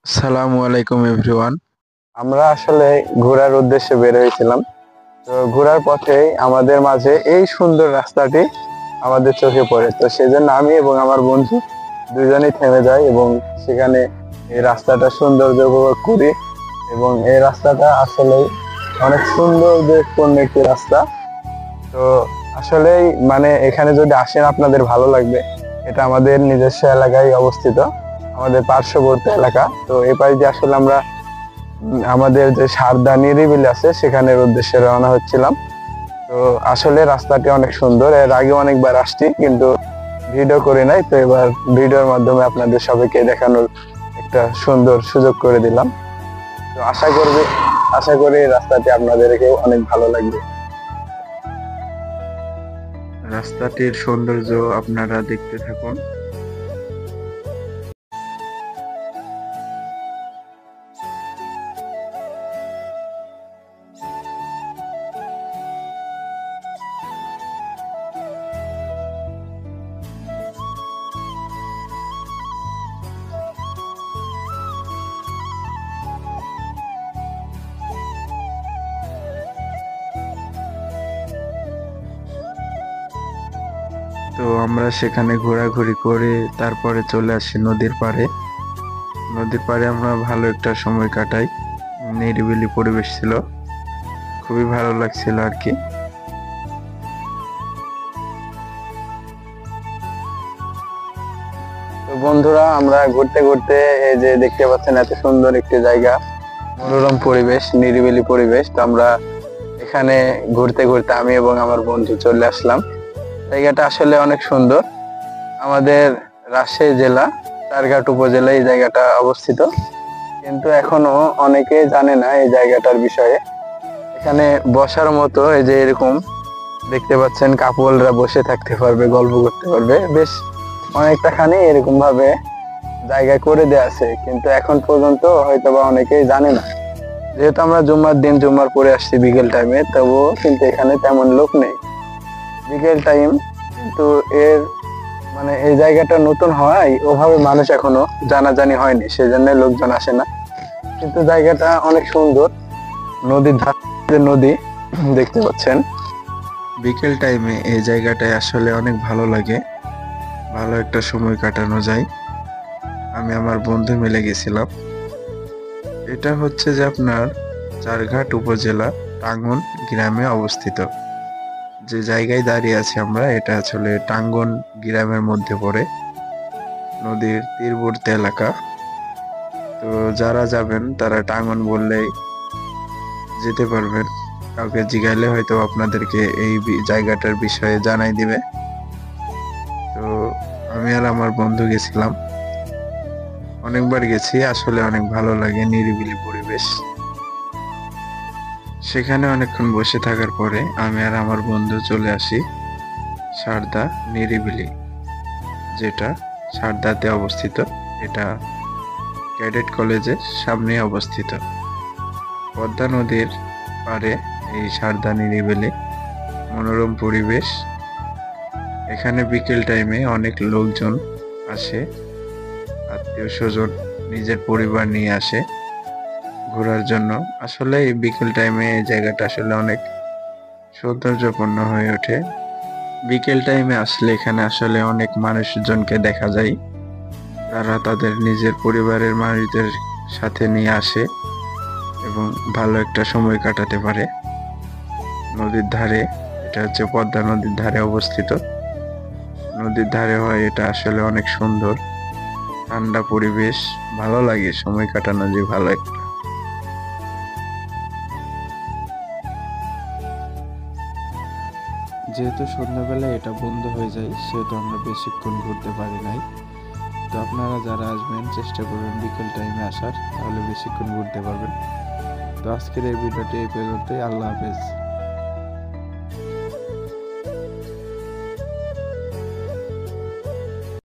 আসসালামু আলাইকুম এভরিওয়ান। আমরা আসলে ঘোরার উদ্দেশ্যে বের হয়েছিলাম। তো ঘোরার পথেই আমাদের মাঝে এই সুন্দর রাস্তাটি আমাদের চোখে পড়ে। তো সেজন্য আমি এবং আমার বন্ধু দুজনেই থেমে যাই এবং সেখানে এই রাস্তাটা সৌন্দর্য উপভোগ করি। এবং এই রাস্তাটা আসলেই অনেক সৌন্দর্যপূর্ণ একটি রাস্তা। তো আসলেই মানে এখানে যদি আসেন আপনাদের ভালো লাগবে। এটা আমাদের নিজস্ব এলাকায় অবস্থিত, আমাদের পার্শ্ববর্তী এলাকা। তো এই পাশ দিয়ে আসলে আমরা আমাদের যে সারদা নিরিবিলি আছে সেখানের উদ্দেশ্যে রওনা হচ্ছিলাম। তো আসলে রাস্তাটি অনেক সুন্দর, এর আগে অনেকবার আসছি কিন্তু ভিডিও করি নাই। তো এবার ভিডিওর মাধ্যমে আপনাদের সবাইকে দেখানোর একটা সুন্দর সুযোগ করে দিলাম। তো আশা করি এই রাস্তাটি আপনাদেরকেও অনেক ভালো লাগবে। রাস্তাটির সৌন্দর্য আপনারা দেখতে থাকুন। তো আমরা সেখানে ঘোরাঘুরি করে তারপরে চলে আসি নদীর পাড়ে। নদীর পাড়ে আমরা ভালো একটা সময় কাটাই। নিরিবিলি পরিবেশ ছিল, খুবই ভালো লাগছিল আর কি। তো বন্ধুরা, আমরা ঘুরতে ঘুরতে এই যে দেখতে পাচ্ছেন এত সুন্দর একটি জায়গা, মনোরম পরিবেশ, নিরিবিলি পরিবেশ। তো আমরা এখানে ঘুরতে ঘুরতে আমি এবং আমার বন্ধু চলে আসলাম। জায়গাটা আসলে অনেক সুন্দর। আমাদের রাজশাহী জেলা চারঘাট উপজেলায় এই জায়গাটা অবস্থিত, কিন্তু এখনো অনেকে জানে না এই জায়গাটার বিষয়ে। এখানে বসার মতো এই যে এরকম দেখতে পাচ্ছেন, কাপলরা বসে থাকতে পারবে, গল্প করতে পারবে, বেশ অনেকটা খানি এরকম ভাবে জায়গা করে দেয়া আছে, কিন্তু এখন পর্যন্ত হয়তো বা অনেকেই জানে না। যেহেতু আমরা জুম্মার দিন জুম্মার পরে আসছি বিকেল টাইমে, তবুও কিন্তু এখানে তেমন লোক নেই বিকেল টাইম। কিন্তু এর মানে এই জায়গাটা নতুন হওয়ায় ওভাবে মানুষ এখনো জানাজানি হয়নি, সেজন্য লোকজন আসে না। কিন্তু জায়গাটা অনেক সুন্দর, নদীর ধারে নদী দেখতে পাচ্ছেন। বিকেল টাইমে এই জায়গাটায় আসলে অনেক ভালো লাগে, ভালো একটা সময় কাটানো যায়। আমি আমার বন্ধু মিলে গেছিলাম। এটা হচ্ছে যে আপনার চারঘাট উপজেলা টাঙ্গন গ্রামে অবস্থিত। যে জায়গায় দাঁড়িয়ে আছি আমরা, এটা আসলে টাঙ্গন গ্রামের মধ্যে পড়ে, নদীর তীরবর্তী এলাকা। তো যারা যাবেন তারা টাঙ্গন বললেই যেতে পারবেন। কাউকে জিগাইলে হয়তো আপনাদেরকে এই জায়গাটার বিষয়ে জানাই দিবে। তো আমি আর আমার বন্ধু গেছিলাম, অনেকবার গেছি, আসলে অনেক ভালো লাগে, নিরিবিলি পরিবেশ। সেখানে অনেকক্ষণ বসে থাকার পরে আমি আর আমার বন্ধু চলে আসি সারদা নিরিবিলি, যেটা সারদাতে অবস্থিত। এটা ক্যাডেট কলেজের সামনে অবস্থিত, পদ্মা নদীর পাড়ে এই সারদা নিরিবিলি, মনোরম পরিবেশ। এখানে বিকেল টাইমে অনেক লোকজন আসে, আত্মীয় স্বজন, নিজের পরিবার নিয়ে আসে ঘোরার জন্য। আসলে এই বিকেল টাইমে এই জায়গাটা আসলে অনেক সৌন্দর্যপূর্ণ হয়ে ওঠে। বিকেল টাইমে আসলে এখানে আসলে অনেক মানুষজনকে দেখা যায়, তারা তাদের নিজের পরিবারের মানুষদের সাথে নিয়ে আসে এবং ভালো একটা সময় কাটাতে পারে নদীর ধারে। এটা হচ্ছে পদ্মা নদীর ধারে অবস্থিত। নদীর ধারে হয় এটা আসলে অনেক সুন্দর, ঠান্ডা পরিবেশ, ভালো লাগে সময় কাটানো, যে ভালো একটা। যেহেতু সন্ধ্যাবেলায় এটা বন্ধ হয়ে যায়, সেহেতু আমরা বেশিক্ষণ ঘুরতে পারি নাই। তো আপনারা যারা আসবেন চেষ্টা করবেন বিকেল টাইমে আসার, তাহলে বেশিক্ষণ ঘুরতে পারবেন। তো আজকের এই ভিডিওটি এই পর্যন্তই। আল্লাহ হাফেজ।